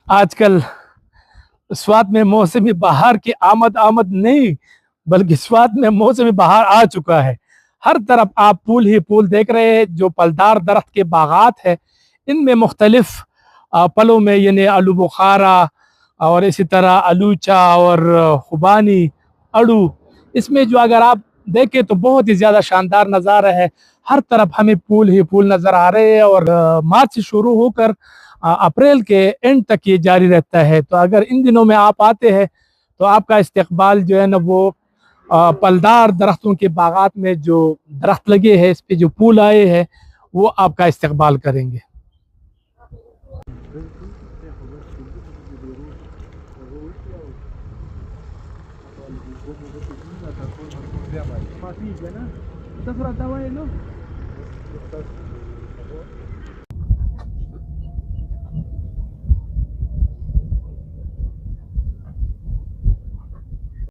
आजकल स्वात में मौसमी बहार की आमद आमद नहीं, बल्कि स्वात में मौसमी बहार आ चुका है। हर तरफ आप फूल ही फूल देख रहे हैं। जो फलदार दरख्त के बागात है, इनमें मुख्तलिफ पलों में यानी आलू बुखारा और इसी तरह आलूचा और खुबानी, अड़ू, इसमें जो अगर आप देखें तो बहुत ही ज़्यादा शानदार नज़ारा है। हर तरफ हमें फूल ही फूल नज़र आ रहे हैं और मार्च से शुरू होकर अप्रैल के एंड तक ये जारी रहता है। तो अगर इन दिनों में आप आते हैं तो आपका इस्तकबाल जो है ना वो फलदार दरख्तों के बागात में जो दरख्त लगे हैं, इस पे जो फूल आए हैं, वो आपका इस्तकबाल करेंगे।